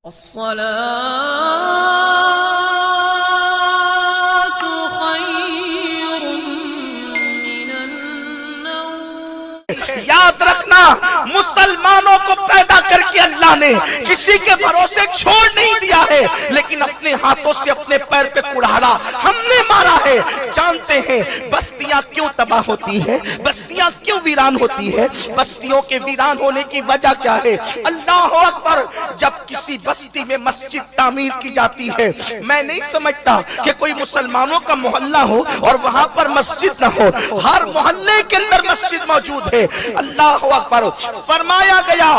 याद रखना, मुसलमानों को पैदा करके अल्लाह ने किसी के भरोसे छोड़ नहीं दिया है, लेकिन अपने हाथों से अपने पैर पे कुल्हाड़ा हमने मारा है। जानते हैं बस्तियां क्यों तबाह होती है, बस्तियां क्यों वीरान होती है? बस्तियों के वीरान होने की वजह क्या है? अल्लाह अकबर, जब किसी बस्ती में मस्जिद तामीर की जाती है, मैं नहीं समझता कि कोई मुसलमानों का मोहल्ला हो और वहां पर मस्जिद न हो। हर मोहल्ले के अंदर मस्जिद मौजूद है। अल्लाह अकबर, फरमाया गया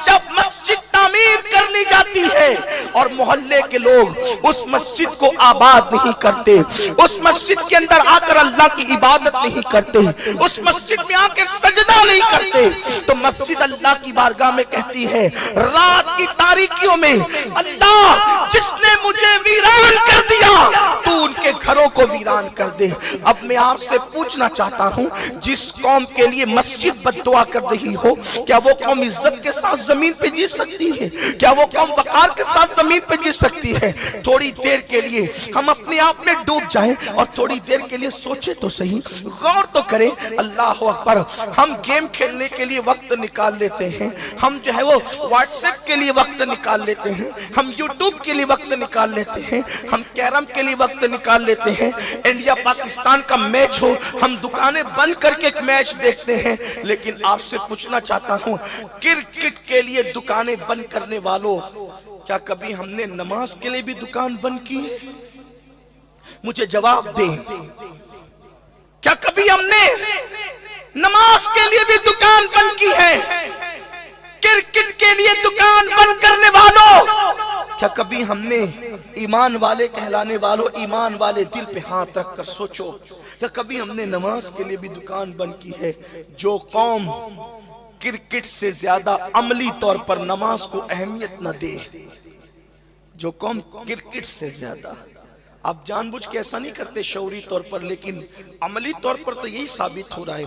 जब मस्जिद तामीर कर ली जाती है और मोहल्ले के लोग उस मस्जिद को आबाद नहीं करते, उस मस्जिद के अंदर आकर अल्लाह की इबादत नहीं करते, उस मस्जिद में आकर सजदा नहीं करते, तो मस्जिद अल्लाह की बारगाह में कहती है रात की तारीकियों में अल्लाह जिसने मुझे वीरान कर दिया तू उनके घरों को वीरान कर दे। अब मैं आपसे पूछना चाहता हूं, जिस कौम के लिए मस्जिद बद्दुआ कर रही हो, क्या वो कौम इज्जत के साथ जमीन पे जी सकती है? क्या वो कौम वकार के साथ जमीन पे जी सकती है? थोड़ी देर के लिए हम अपने आप में डूब जाएं और थोड़ी देर के लिए सोचे तो सही, गौर तो करें। अल्लाह अकबर, हम गेम खेलने के लिए वक्त निकाल लेते हैं, हम जो है वो व्हाट्सएप के लिए वक्त निकाल लेते हैं, हम यूट्यूब के लिए वक्त निकाल लेते हैं, हम कैरम के लिए वक्त निकाल लेते हैं, इंडिया पाकिस्तान का मैच हो हम दुकानें बंद करके एक मैच देखते हैं। लेकिन आपसे पूछना चाहता हूं, क्रिकेट के लिए दुकानें बंद करने वालों, क्या कभी हमने नमाज के लिए भी दुकान बंद की है? मुझे जवाब दें, क्या कभी हमने नमाज के लिए भी दुकान बंद की है? क्रिकेट के लिए दुकान बंद करने वालों, क्या कभी हमने ईमान वाले कहलाने वालों, ईमान वाले दिल पे हाथ रखकर सोचो, क्या कभी हमने नमाज के लिए भी दुकान बंद की है? जो कौम क्रिकेट से ज्यादा अमली तौर पर नमाज को अहमियत न दे, जो कौम क्रिकेट से ज्यादा, आप जानबूझ के ऐसा नहीं करते शौरी तौर पर, लेकिन अमली तौर पर तो यही साबित हो रहा है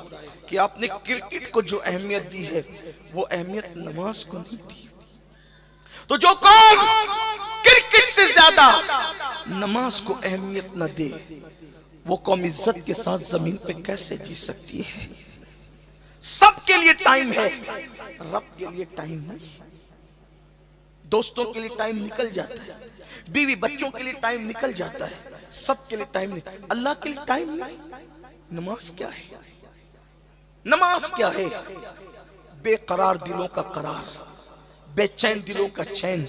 कि आपने क्रिकेट को जो अहमियत दी है वो अहमियत नमाज को नहीं दी। तो जो कौम क्रिकेट से ज्यादा नमाज को अहमियत न दे, वो कौम इज्जत के साथ जमीन पे कैसे जी सकती है? सबके लिए टाइम है, रब के लिए टाइम नहीं। दोस्तों के लिए टाइम निकल जाता है, बीवी बच्चों के लिए टाइम निकल जाता है, सबके लिए टाइम नहीं, अल्लाह के लिए टाइम नहीं। नमाज क्या है? नमाज क्या है? बेकरार दिलों का करार, बेचैन दिलों का चैन।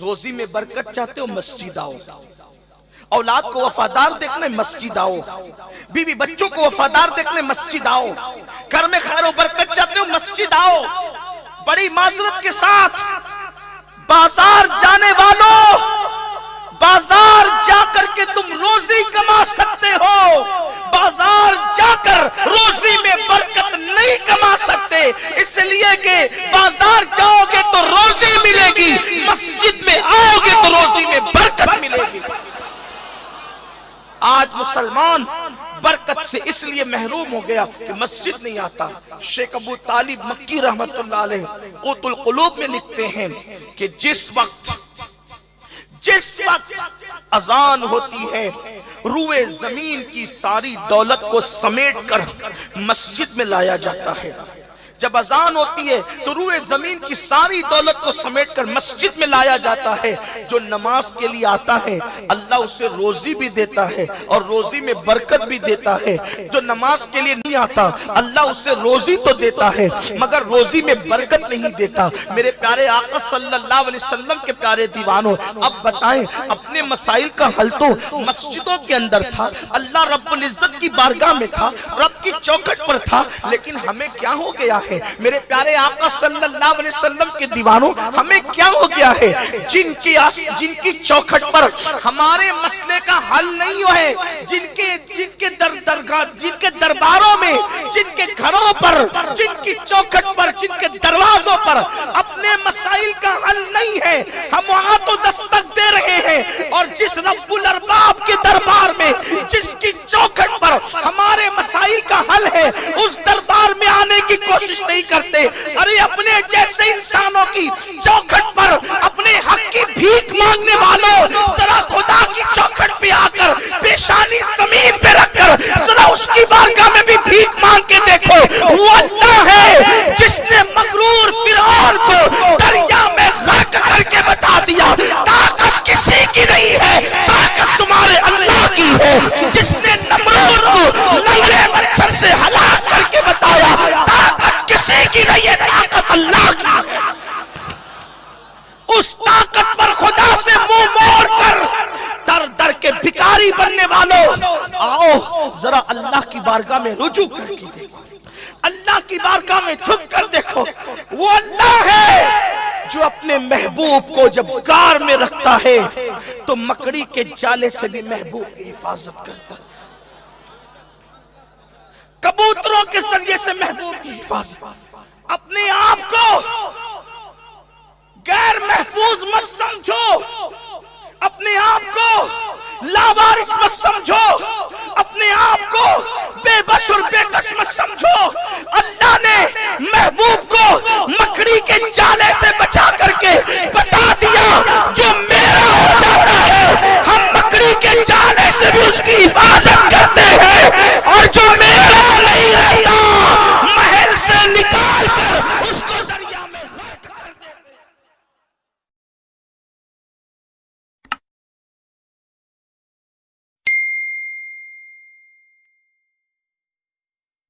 रोजी में बरकत चाहते हो, मस्जिद आओ। औलाद को वफादार देखने, मस्जिद आओ। बीवी बच्चों को वफादार देखने, मस्जिद आओ। घर में खैर बरकत चाहते हो, मस्जिद आओ। बड़ी माजरत के साथ बाजार जाने वालों, बाजार जाकर के तुम रोजी कमा सकते हो, बाजार जाकर रोजी में बरकत नहीं कमा सकते, इसलिए कि बाजार जाओगे तो रोजी मिलेगी, मस्जिद में आओगे तो रोजी में बरकत मिलेगी। आज मुसलमान बरकत से इसलिए महरूम हो गया कि मस्जिद नहीं आता। शेख अबू तालिब मक्की रहमतुल्लाह अलैह क़ुतुल क़ुलूब में लिखते हैं कि जिस वक्त अजान होती है, रूए जमीन की सारी दौलत को समेटकर मस्जिद में लाया जाता है। जब अजान होती है तो रूए जमीन की सारी दौलत को समेटकर मस्जिद में लाया जाता है। जो नमाज के लिए आता है अल्लाह उसे रोजी भी देता है और रोजी में बरकत भी देता है। जो नमाज के लिए नहीं आता अल्लाह उसे रोजी तो देता है मगर रोजी में बरकत नहीं देता। मेरे प्यारे आका सल्लल्लाहु अलैहि वसल्लम के प्यारे दीवानों, अब बताएं, अपने मसाइल का हल तो मस्जिदों के अंदर था, अल्लाह रब्बुल इज्जत की बारगाह में था, रब की चौखट पर था, लेकिन हमें क्या हो गया है? मेरे प्यारे आका सल्लल्लाहु अलैहि वसल्लम के दीवानों, हमें क्या हो गया है? जिनकी चौखट पर हमारे मसले का हल नहीं हुआ है, जिनके दरबारों में, जिनके घरों पर, जिनकी चौखट पर, जिनके दरवाजों पर अपने मसाइल का हल नहीं है, हम वहां तो दस्तक दे रहे हैं। और जिस रब्बुल अरबाब के दरबार में, जिसकी चौखट पर हमारे मसाइल का हल है, उस दरबार में आने की कोशिश नहीं करते। अरे अपने जैसे इंसानों की चौखट पर अपने हक की भिखारी बनने वालों, आओ जरा अल्लाह की बारगाह में रुजू करके देखो, अल्लाह की बारगाह में झुक कर देखो। वो अल्लाह है जो अपने महबूब को जब गार में रखता है तो मकड़ी के जाले से भी महबूब की हिफाजत करता है, कबूतरों के जरिए से महबूब की हिफाजत। अपने आप को गैर महफूज मत समझो, अपने आप को लावारिस मत समझो, अपने आप को बेबस और बेकस मत समझो। अल्लाह ने महबूब को मकड़ी के जाले से बचा करके बता दिया, जो मेरा हो जाता है हम मकड़ी के जाले से भी उसकी हिफाजत करते हैं, और जो मेरा नहीं रहता